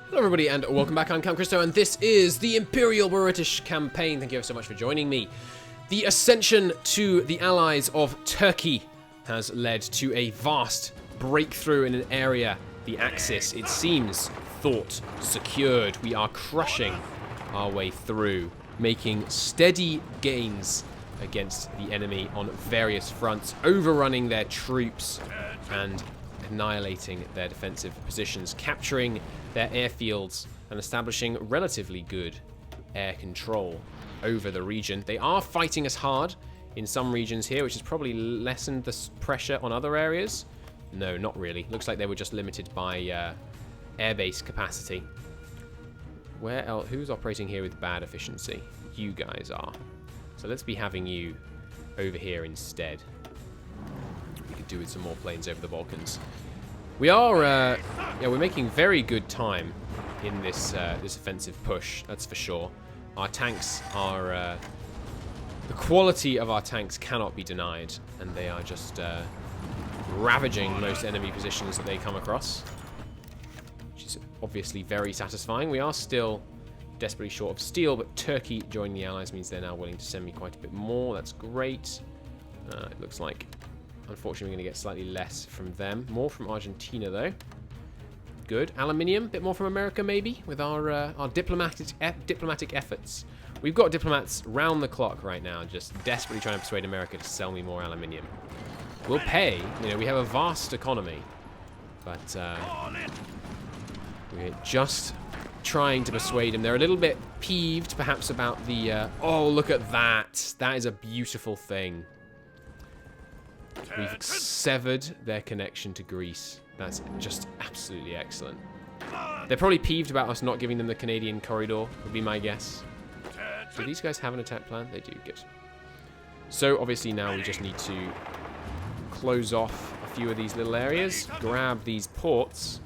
Hello everybody and welcome back. I'm Count Christo and this is the Imperial British campaign. Thank you so much for joining me. The ascension to the allies of Turkey has led to a vast breakthrough in an area, the Axis, it seems, thought secured. We are crushing our way through, making steady gains against the enemy on various fronts, overrunning their troops and annihilating their defensive positions, capturing their airfields and establishing relatively good air control over the region. They are fighting us hard in some regions here, which has probably lessened the pressure on other areas. No, not really. Looks like they were just limited by airbase capacity. Where else? Who's operating here with bad efficiency? You guys are. So let's be having you over here instead. We could do with some more planes over the Balkans. We are, yeah, we're making very good time in this this offensive push. That's for sure. Our tanks are, the quality of our tanks cannot be denied, and they are just ravaging most enemy positions that they come across, which is obviously very satisfying. We are still desperately short of steel, but Turkey joining the Allies means they're now willing to send me quite a bit more. That's great. It looks like, unfortunately, we're going to get slightly less from them. More from Argentina, though. Good. Aluminium, a bit more from America, maybe, with our diplomatic efforts. We've got diplomats round the clock right now, just desperately trying to persuade America to sell me more aluminium. We'll pay. You know, we have a vast economy, but we're just trying to persuade them. They're a little bit peeved, perhaps, about the... oh, look at that. That is a beautiful thing. We've severed their connection to Greece. That's just absolutely excellent. They're probably peeved about us not giving them the Canadian corridor, would be my guess. Do these guys have an attack plan? They do, good. So, obviously, now we just need to close off a few of these little areas, grab these ports,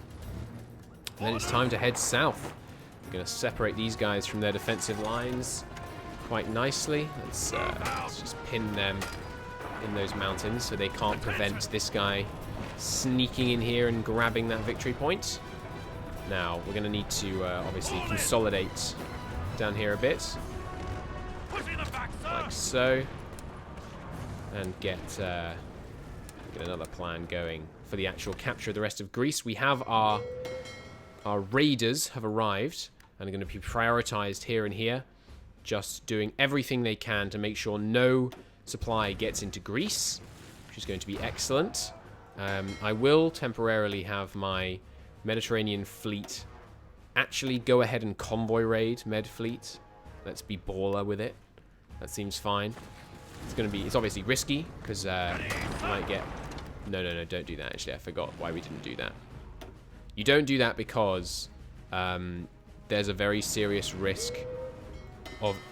and then it's time to head south. We're going to separate these guys from their defensive lines quite nicely. Let's just pin them in those mountains so they can't prevent this guy sneaking in here and grabbing that victory point. Now, we're going to need to obviously consolidate down here a bit, like so, and get another plan going for the actual capture of the rest of Greece. We have our raiders have arrived and are going to be prioritized here and here, just doing everything they can to make sure no supply gets into Greece, which is going to be excellent. I will temporarily have my Mediterranean fleet actually go ahead and convoy raid Med fleet. Let's be baller with it. That seems fine. It's obviously risky because you might get... No, don't do that. Actually, I forgot why we didn't do that. You don't do that because there's a very serious risk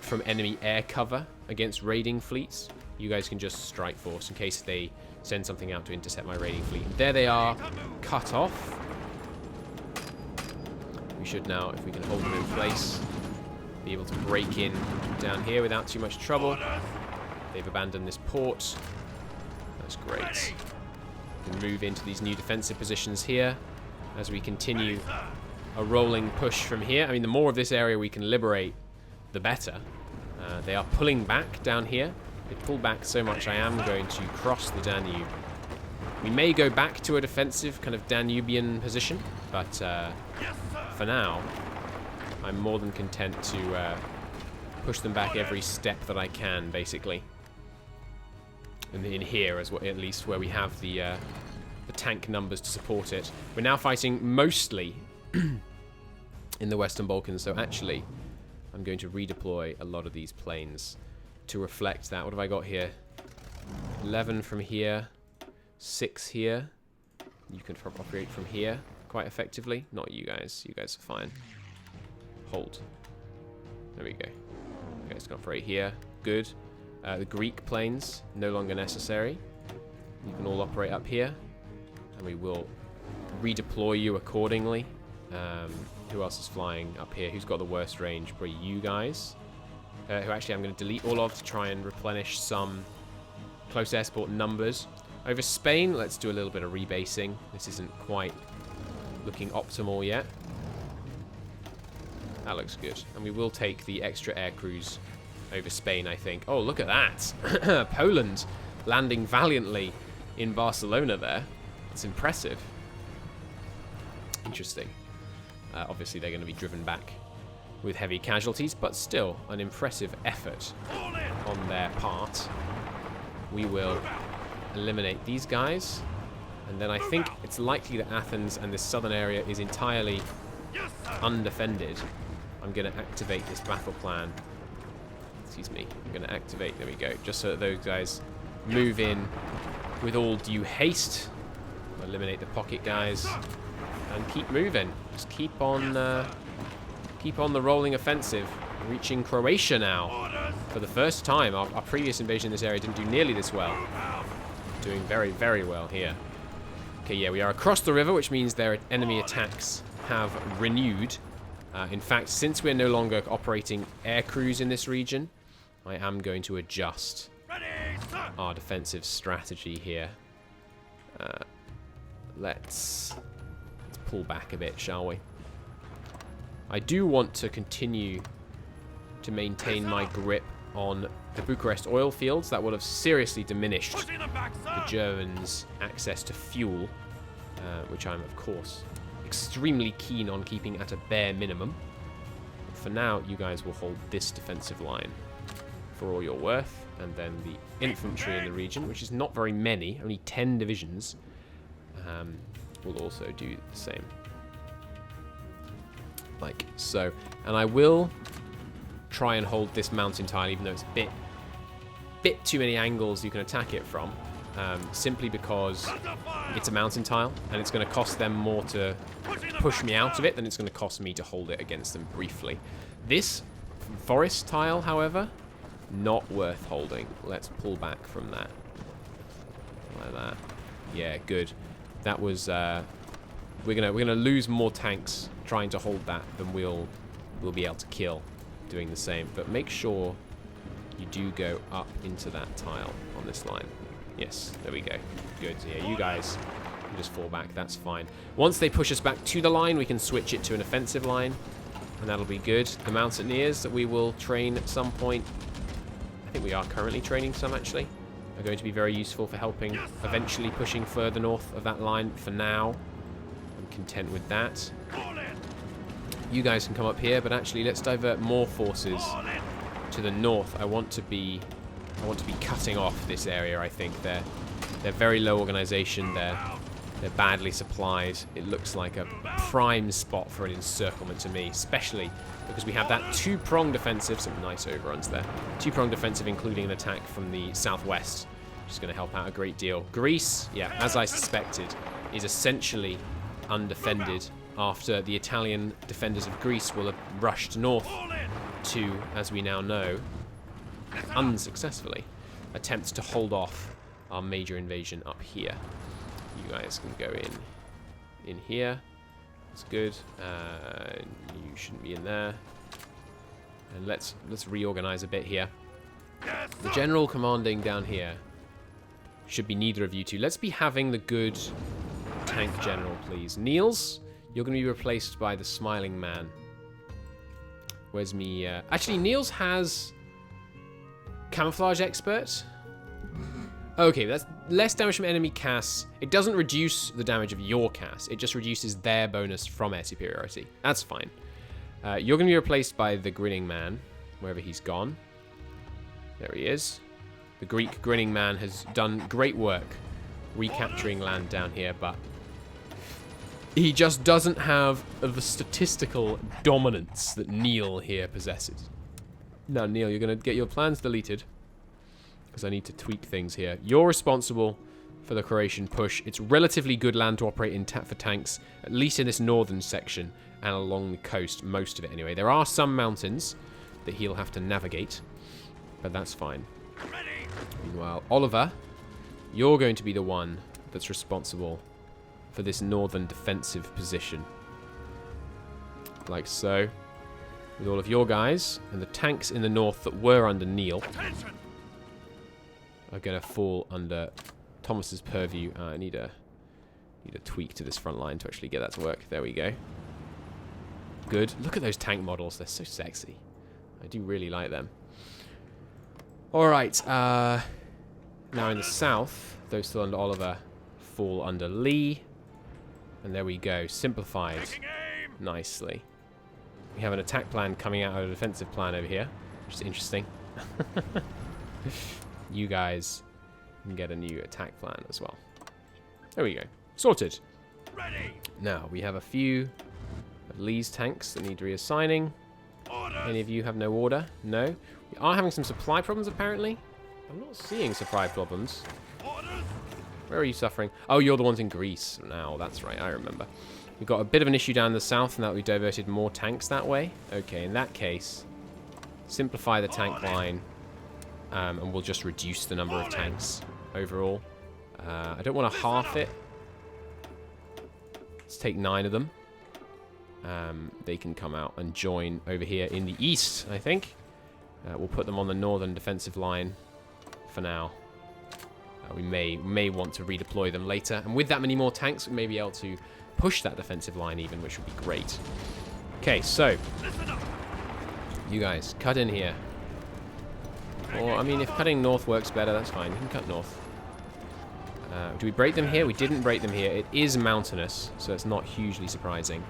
from enemy air cover against raiding fleets. You guys can just strike force in case they send something out to intercept my raiding fleet. And there they are, cut off. We should now, if we can hold them in place, be able to break in down here without too much trouble. They've abandoned this port. That's great. We can move into these new defensive positions here as we continue a rolling push from here. I mean, the more of this area we can liberate, the better. They are pulling back down here. They pull back so much I am going to cross the Danube. We may go back to a defensive kind of Danubian position, but for now, I'm more than content to push them back every step that I can, basically. And in here, at least, where we have the tank numbers to support it. We're now fighting mostly in the Western Balkans, so actually, I'm going to redeploy a lot of these planes to reflect that. What have I got here? 11 from here, 6 here. You can operate from here quite effectively. Not you guys. You guys are fine. Hold. There we go. Okay, it's going to operate here. Good. The Greek planes, no longer necessary. You can all operate up here. And we will redeploy you accordingly. Who else is flying up here? Who's got the worst range? Probably you guys. Who actually I'm going to delete all of to try and replenish some close air support numbers. Over Spain, let's do a little bit of rebasing. This isn't quite looking optimal yet. That looks good. And we will take the extra air crews over Spain, I think. Oh, look at that. Poland landing valiantly in Barcelona there. It's impressive. Interesting. Obviously, they're going to be driven back with heavy casualties, but still an impressive effort on their part. We will eliminate these guys. And then I think it's likely that Athens and this southern area is entirely undefended. I'm going to activate this battle plan. Excuse me. I'm going to activate, there we go, just so that those guys move in with all due haste. Eliminate the pocket guys and keep moving. Just keep on the rolling offensive. Reaching Croatia now for the first time. Our previous invasion in this area didn't do nearly this well. Doing very, very well here. Okay, yeah, we are across the river, which means their enemy attacks have renewed. In fact, since we're no longer operating air crews in this region, I am going to adjust our defensive strategy here. Let's pull back a bit, shall we? I do want to continue to maintain my grip on the Bucharest oil fields. That would have seriously diminished the Germans' access to fuel, which I'm, of course, extremely keen on keeping at a bare minimum. But for now, you guys will hold this defensive line for all you're worth, and then the infantry in the region, which is not very many, only 10 divisions, will also do the same. Like so. And I will try and hold this mountain tile, even though it's a bit too many angles you can attack it from, simply because it's a mountain tile, and it's going to cost them more to push me out of it than it's going to cost me to hold it against them briefly. This forest tile, however, not worth holding. Let's pull back from that. Like that. Yeah, good. That was we're gonna lose more tanks trying to hold that than we'll be able to kill doing the same. But make sure you do go up into that tile on this line. Yes, there we go. Good. Yeah, you guys can just fall back. That's fine. Once they push us back to the line, we can switch it to an offensive line, and that'll be good. The mountaineers that we will train at some point, I think we are currently training some actually, are going to be very useful for helping eventually pushing further north of that line. For now, I'm content with that. You guys can come up here, but actually let's divert more forces to the north. I want to be cutting off this area. I think they're very low organization. They're badly supplied. It looks like a prime spot for an encirclement to me, especially because we have that two-pronged defensive. Some nice overruns there. Two-pronged defensive, including an attack from the southwest, which is going to help out a great deal. Greece, yeah, as I suspected, is essentially undefended after the Italian defenders of Greece will have rushed north to, as we now know, unsuccessfully attempt to hold off our major invasion up here. You guys can go in here. That's good. You shouldn't be in there. And let's reorganize a bit here. The general commanding down here should be neither of you two. Let's be having the good tank general, please. Niels, you're going to be replaced by the smiling man. Where's me? Actually, Niels has camouflage expert. Okay, that's less damage from enemy casts. It doesn't reduce the damage of your cast. It just reduces their bonus from air superiority. That's fine. You're going to be replaced by the grinning man, wherever he's gone. There he is. The Greek grinning man has done great work recapturing land down here, but he just doesn't have the statistical dominance that Neil here possesses. Now, Neil, you're going to get your plans deleted because I need to tweak things here. You're responsible for the Croatian push. It's relatively good land to operate in for tanks, at least in this northern section and along the coast, most of it anyway. There are some mountains that he'll have to navigate, but that's fine. Meanwhile, Oliver, you're going to be the one that's responsible for this northern defensive position. Like so. With all of your guys, and the tanks in the north that were under Neil are going to fall under Thomas's purview. I need a tweak to this front line to actually get that to work. There we go. good. Look at those tank models. They're so sexy. I do really like them. Alright, now in the south, those still under Oliver fall under Lee. And there we go, simplified nicely. We have an attack plan coming out of a defensive plan over here, which is interesting. You guys can get a new attack plan as well. There we go, sorted. Ready. Now, we have a few of Lee's tanks that need reassigning. Any of you have no order? No. We are having some supply problems, apparently. I'm not seeing supply problems. Where are you suffering? Oh, you're the ones in Greece. Now, that's right, I remember. We've got a bit of an issue down in the south, and that we diverted more tanks that way. Okay, in that case, simplify the tank line, and we'll just reduce the number of tanks overall. I don't want to half it. Let's take 9 of them. They can come out and join over here in the east, I think. We'll put them on the northern defensive line for now. We may want to redeploy them later. And with that many more tanks, we may be able to push that defensive line even, which would be great. Okay, so you guys, cut in here. Or, I mean, if cutting north works better, that's fine. You can cut north. Do we break them here? We didn't break them here. It is mountainous, so it's not hugely surprising.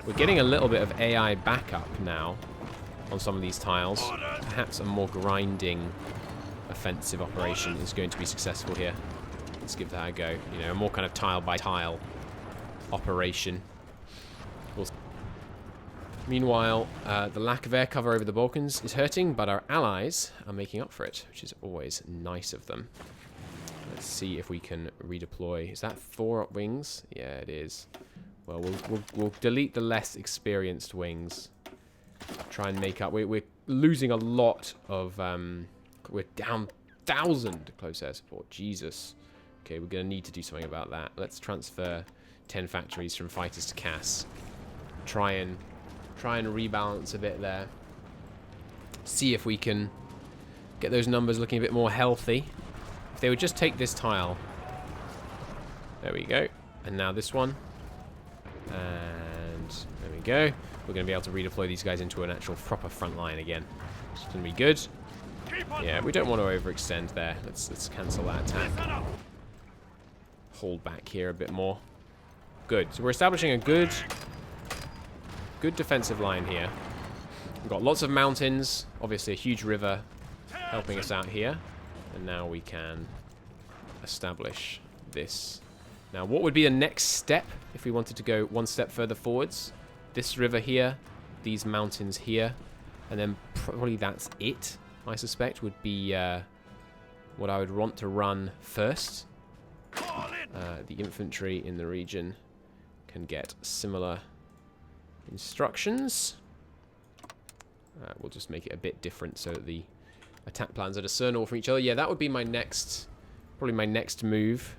We're getting a little bit of AI backup now on some of these tiles. Perhaps a more grinding offensive operation is going to be successful here. Let's give that a go. You know, a more kind of tile by tile operation. Meanwhile, the lack of air cover over the Balkans is hurting, but our allies are making up for it, which is always nice of them. Let's see if we can redeploy. Is that 4 wings? Yeah, it is. Well, we'll delete the less experienced wings. Try and make up. We're losing a lot of. We're down 1,000 close air support. Jesus. Okay, we're going to need to do something about that. Let's transfer 10 factories from fighters to CAS. Try and rebalance a bit there. See if we can get those numbers looking a bit more healthy. If they would just take this tile. There we go. And now this one. And there we go. We're going to be able to redeploy these guys into an actual proper front line again. It's going to be good. Yeah, we don't want to overextend there. Let's cancel that attack. Hold back here a bit more. Good. So we're establishing a good defensive line here. We've got lots of mountains. Obviously a huge river helping us out here. And now we can establish this. Now, what would be the next step if we wanted to go one step further forwards? This river here, these mountains here, and then probably that's it, I suspect, would be what I would want to run first. The infantry in the region can get similar instructions. We'll just make it a bit different so that the attack plans are discernible from each other. Yeah, that would be my next, probably my next move.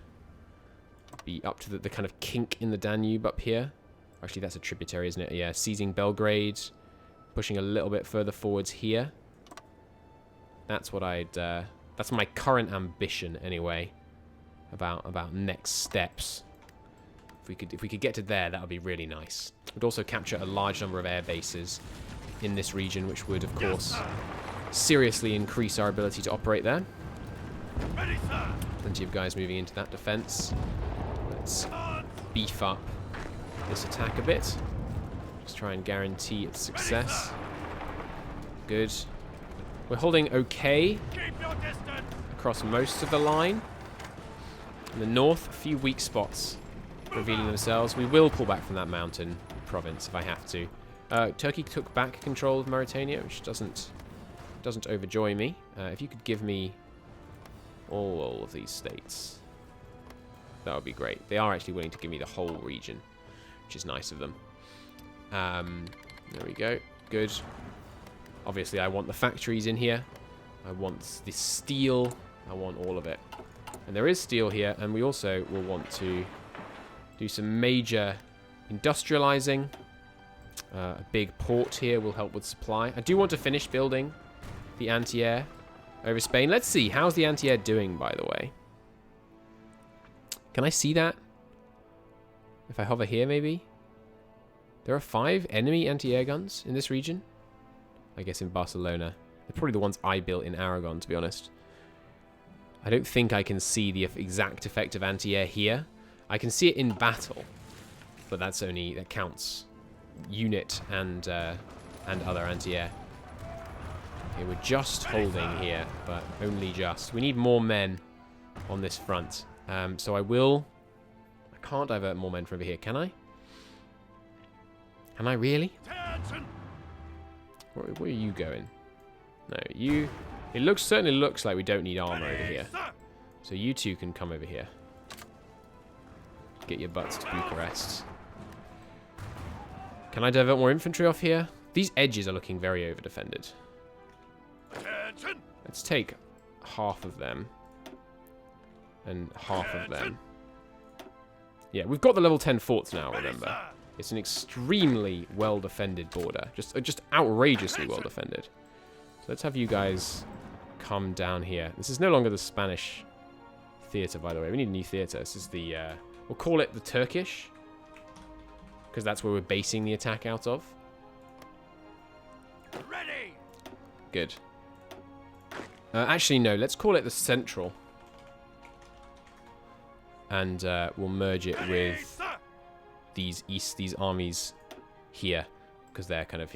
Be up to the kind of kink in the Danube up here. Actually, that's a tributary, isn't it? Yeah, seizing Belgrade, pushing a little bit further forwards here. That's what I'd. That's my current ambition, anyway. About next steps. If we could get to there, that would be really nice. We'd also capture a large number of air bases in this region, which would, of course, seriously increase our ability to operate there. Ready, sir. Plenty of guys moving into that defense. Let's beef up this attack a bit. Just try and guarantee its success. Good. We're holding okay across most of the line. In the north, a few weak spots revealing themselves. We will pull back from that mountain province if I have to. Turkey took back control of Mauritania, which doesn't overjoy me. If you could give me all of these states, that would be great. They are actually willing to give me the whole region, which is nice of them. There we go. Good. Obviously, I want the factories in here. I want the steel. I want all of it. And there is steel here, and we also will want to do some major industrializing. A big port here will help with supply. I do want to finish building the anti-air over Spain. Let's see. How's the anti-air doing, by the way? Can I see that? If I hover here, maybe? There are 5 enemy anti-air guns in this region. I guess in Barcelona. They're probably the ones I built in Aragon, to be honest. I don't think I can see the exact effect of anti-air here. I can see it in battle, but that's only, that counts unit and other anti-air. Okay, we're just holding here, but only just. We need more men on this front. So I can't divert more men from over here, can I? Can I really? Where are you going? No, you... It certainly looks like we don't need armor over here. So you two can come over here. Get your butts to Bucharest. Can I divert more infantry off here? These edges are looking very over-defended. Let's take half of them. And half of them. Yeah, we've got the level 10 forts now, remember. It's an extremely well-defended border. Just outrageously well-defended. So let's have you guys come down here. This is no longer the Spanish theatre, by the way. We need a new theatre. This is the... we'll call it the Turkish. Because that's where we're basing the attack out of. Ready. Good. Actually, no. Let's call it the Central. And we'll merge it with these armies here. Because they're kind of,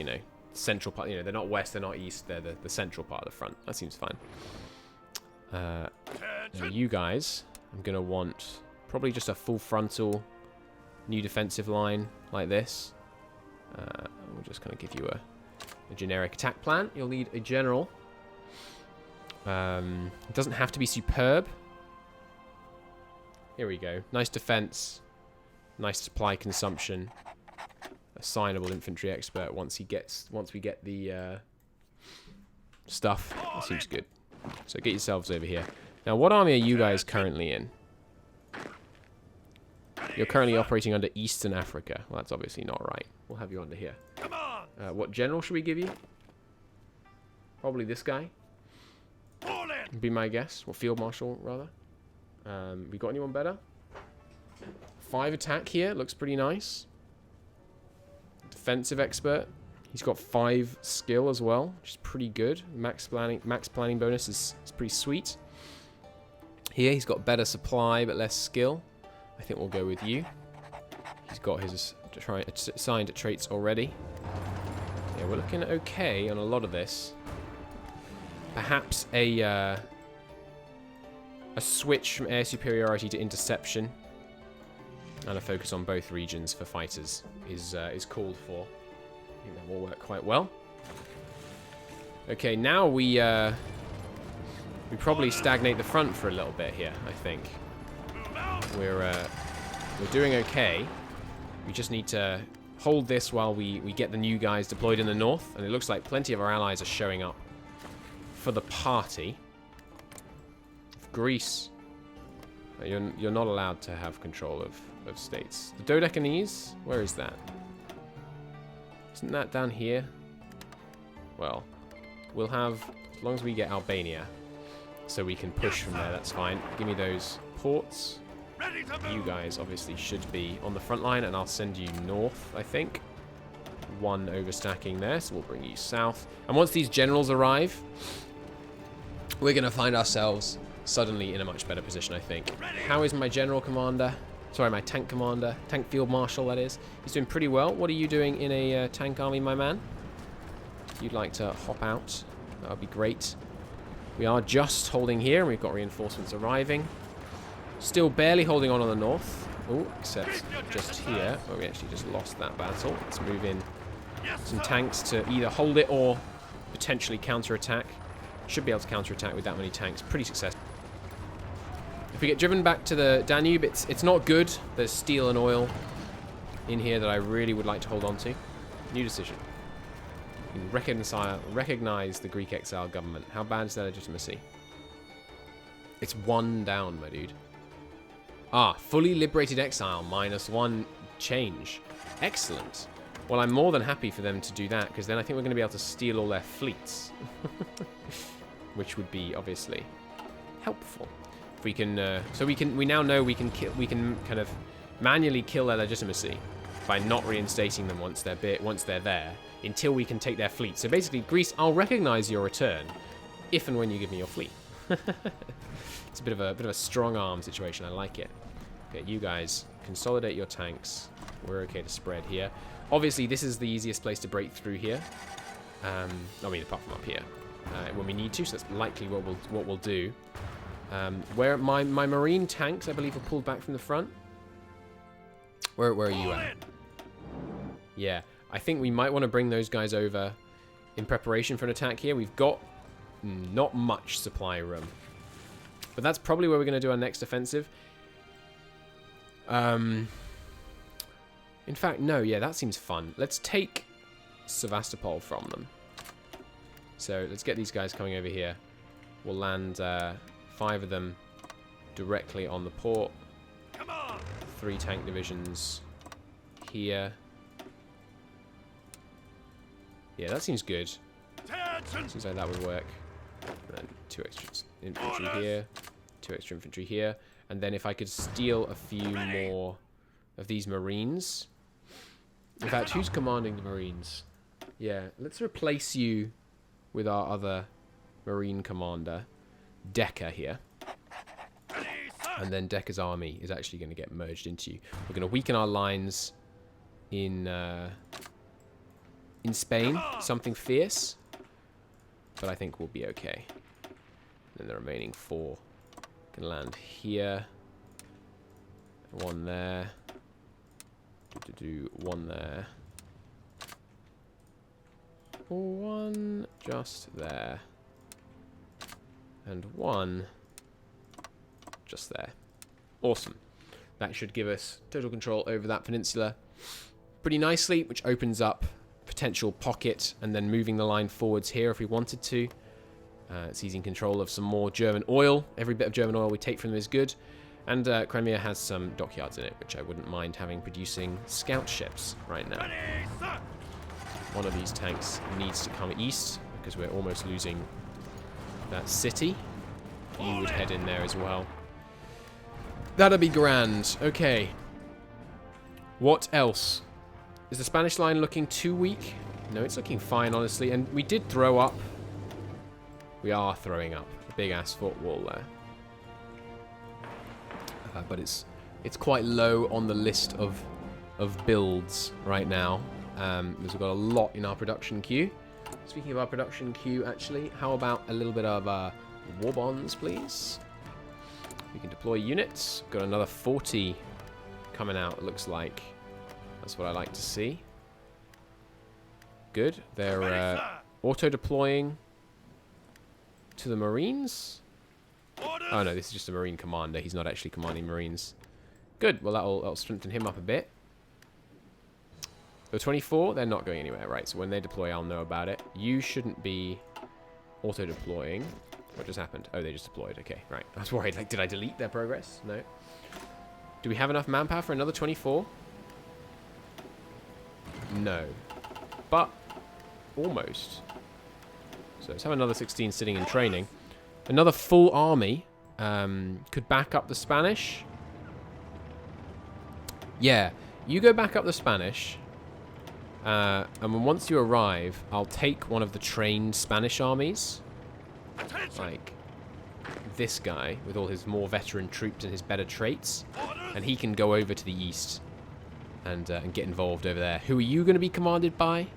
central part. They're not west, they're not east. They're the central part of the front. That seems fine. Now you guys, I'm going to want probably just a full frontal new defensive line like this. We'll just kind of give you a generic attack plan. You'll need a general. It doesn't have to be superb. Here we go. Nice defense. Nice supply consumption. Assignable infantry expert once we get the stuff. That seems good. So get yourselves over here. Now, what army are you guys currently in? You're currently operating under Eastern Africa. Well, that's obviously not right. We'll have you under here. Come on. What general should we give you? Probably this guy. Would be my guess. Or field marshal, rather. We got anyone better? 5 attack here. Looks pretty nice. Defensive expert. He's got 5 skill as well, which is pretty good. Max planning bonus is pretty sweet. Here he's got better supply but less skill. I think we'll go with you. He's got his assigned traits already. Yeah, we're looking okay on a lot of this. Perhaps a switch from air superiority to interception and a focus on both regions for fighters is called for. I think that will work quite well. Okay, now we probably stagnate the front for a little bit here, I think. We're doing okay. We just need to hold this while we get the new guys deployed in the north, and it looks like plenty of our allies are showing up for the party. Greece, you're not allowed to have control of states. The Dodecanese, where is that? Isn't that down here? Well, we'll have, as long as we get Albania, so we can push from there, that's fine. Give me those ports. You guys obviously should be on the front line, and I'll send you north, I think. 1 overstacking there, so we'll bring you south. And once these generals arrive, we're going to find ourselves suddenly in a much better position, I think. How is my general commander? Sorry, my tank commander. Tank field marshal, that is. He's doing pretty well. What are you doing in a tank army, my man? If you'd like to hop out, that would be great. We are just holding here, and we've got reinforcements arriving. Still barely holding on the north. Oh, except just here, where we actually just lost that battle. Let's move in some tanks to either hold it or potentially counter-attack. Should be able to counter-attack with that many tanks. Pretty successful. If we get driven back to the Danube, it's not good. There's steel and oil in here that I really would like to hold on to. New decision. You can recognize the Greek exile government. How bad is their legitimacy? It's 1 down, my dude. Ah, fully liberated exile, -1 change. Excellent. Well, I'm more than happy for them to do that, because then I think we're going to be able to steal all their fleets. Which would be, obviously, helpful. If we can, we now know we can kind of manually kill their legitimacy. by not reinstating them once they're there until we can take their fleet. So basically, Greece, I'll recognize your return if and when you give me your fleet. It's a bit of a strong arm situation. I like it. Okay, you guys consolidate your tanks. We're okay to spread here. Obviously, this is the easiest place to break through here. I mean, apart from up here, when we need to. So that's likely what we'll do. Where my marine tanks, I believe, are pulled back from the front. Where are you at? Yeah, I think we might want to bring those guys over in preparation for an attack here. We've got not much supply room, but that's probably where we're going to do our next offensive. In fact, no, yeah, that seems fun. Let's take Sevastopol from them. So let's get these guys coming over here. We'll land 5 of them directly on the port. Come on. 3 tank divisions here. Yeah, that seems good. Seems like that would work. And then 2 extra infantry here. 2 extra infantry here. And then if I could steal a few more of these marines. In fact, who's commanding the marines? Yeah, let's replace you with our other marine commander, Decca here. And then Decca's army is actually going to get merged into you. We're going to weaken our lines in Spain, something fierce, but I think we'll be okay. And then the remaining 4 can land here. 1 there. 1 there. 1 just there. And 1 just there. Awesome. That should give us total control over that peninsula pretty nicely, which opens up potential pocket and then moving the line forwards here if we wanted to. Seizing control of some more German oil. Every bit of German oil we take from them is good. And Crimea has some dockyards in it, which I wouldn't mind having producing scout ships right now. One of these tanks needs to come east because we're almost losing that city. You would head in there as well. That'd be grand. Okay. What else? Is the Spanish line looking too weak? No, it's looking fine, honestly. And we did throw up. We are throwing up a big-ass fort wall there. But it's quite low on the list of builds right now. Because we've got a lot in our production queue. Speaking of our production queue, actually, how about a little bit of war bonds, please? We can deploy units. Got another 40 coming out, it looks like. That's what I like to see. Good. They're auto-deploying to the Marines. Oh no, this is just a Marine commander. He's not actually commanding Marines. Good. Well, that'll strengthen him up a bit. The 24, they're not going anywhere, right? So when they deploy, I'll know about it. You shouldn't be auto-deploying. What just happened? Oh, they just deployed. Okay, right. I was worried. Like, did I delete their progress? No. Do we have enough manpower for another 24? No. But almost. So let's have another 16 sitting in training. Another full army could back up the Spanish. Yeah, you go back up the Spanish. And once you arrive, I'll take one of the trained Spanish armies. Like this guy with all his more veteran troops and his better traits. And he can go over to the east and get involved over there. Who are you going to be commanded by?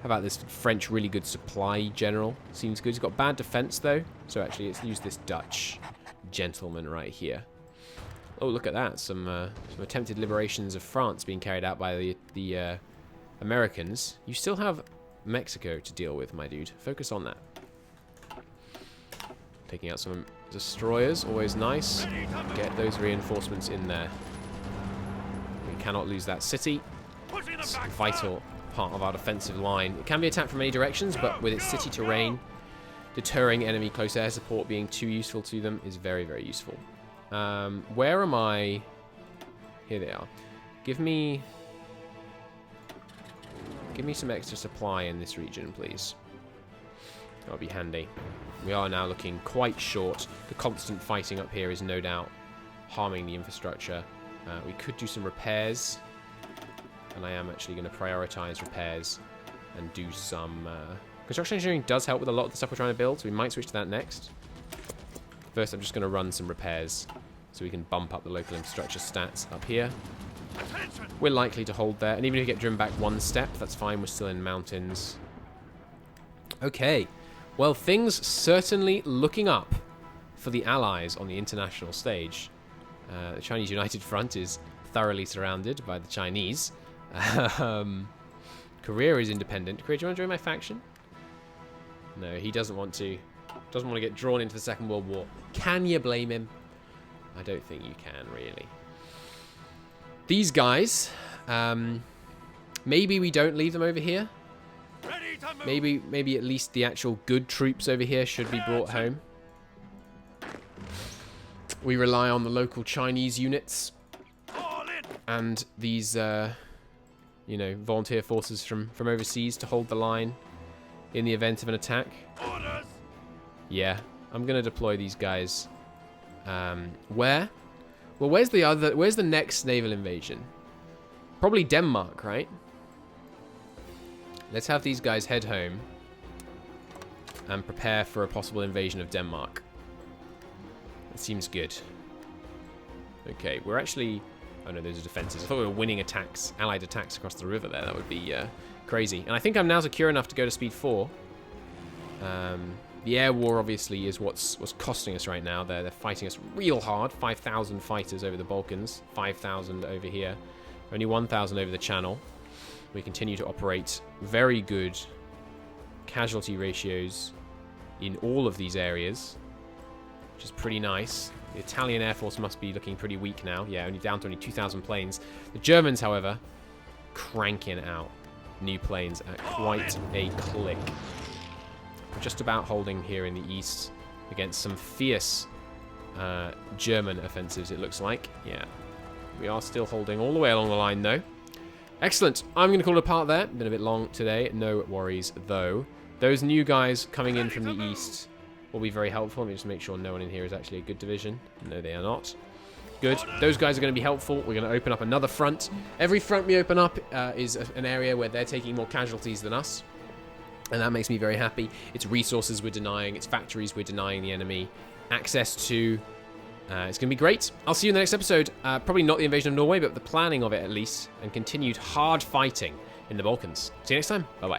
How about this French really good supply general? Seems good. He's got bad defense though. So actually let's use this Dutch gentleman right here. Oh, look at that. Some attempted liberations of France being carried out by the Americans. You still have Mexico to deal with, my dude. Focus on that. Taking out some destroyers. Always nice. Get those reinforcements in there. We cannot lose that city. It's a vital part of our defensive line. It can be attacked from many directions, but with its city terrain, deterring enemy close air support being too useful to them is very, very useful. Where am I? Here they are. Give me some extra supply in this region, please. That would be handy. We are now looking quite short. The constant fighting up here is no doubt harming the infrastructure. We could do some repairs and I am actually going to prioritize repairs and do some... construction engineering does help with a lot of the stuff we're trying to build, so we might switch to that next. First, I'm just going to run some repairs so we can bump up the local infrastructure stats up here. Attention! We're likely to hold there, and even if we get driven back one step, that's fine. We're still in mountains. Okay. Well, things certainly looking up for the Allies on the international stage. The Chinese United Front is thoroughly surrounded by the Chinese. Korea is independent. Korea, do you want to join my faction? No, he doesn't want to. Doesn't want to get drawn into the Second World War. Can you blame him? I don't think you can, really. These guys, maybe we don't leave them over here. Ready to move. Maybe at least the actual good troops over here should be brought home. We rely on the local Chinese units All in. and these, you know, volunteer forces from overseas to hold the line in the event of an attack. Orders. Yeah, I'm gonna deploy these guys. Where? Well, where's the next naval invasion? Probably Denmark, right? Let's have these guys head home and prepare for a possible invasion of Denmark. That seems good. Okay, we're actually... Oh no, those are defenses. I thought we were winning attacks, allied attacks across the river there. That would be crazy. And I think I'm now secure enough to go to speed 4. The air war obviously is what's costing us right now. They're fighting us real hard. 5,000 fighters over the Balkans, 5,000 over here, only 1,000 over the Channel. We continue to operate very good casualty ratios in all of these areas, which is pretty nice. The Italian Air Force must be looking pretty weak now. Yeah, only down to only 2,000 planes. The Germans, however, cranking out new planes at quite a click. We're just about holding here in the east against some fierce German offensives, it looks like. Yeah, we are still holding all the way along the line, though. Excellent. I'm going to call it a part there. Been a bit long today. No worries, though. Those new guys coming in from the east will be very helpful. Let me just make sure no one in here is actually a good division. No, they are not. Good. Those guys are going to be helpful. We're going to open up another front. Every front we open up is an area where they're taking more casualties than us. And that makes me very happy. It's resources we're denying. It's factories we're denying the enemy access to. It's going to be great. I'll see you in the next episode. Probably not the invasion of Norway, but the planning of it at least. And continued hard fighting in the Balkans. See you next time. Bye-bye.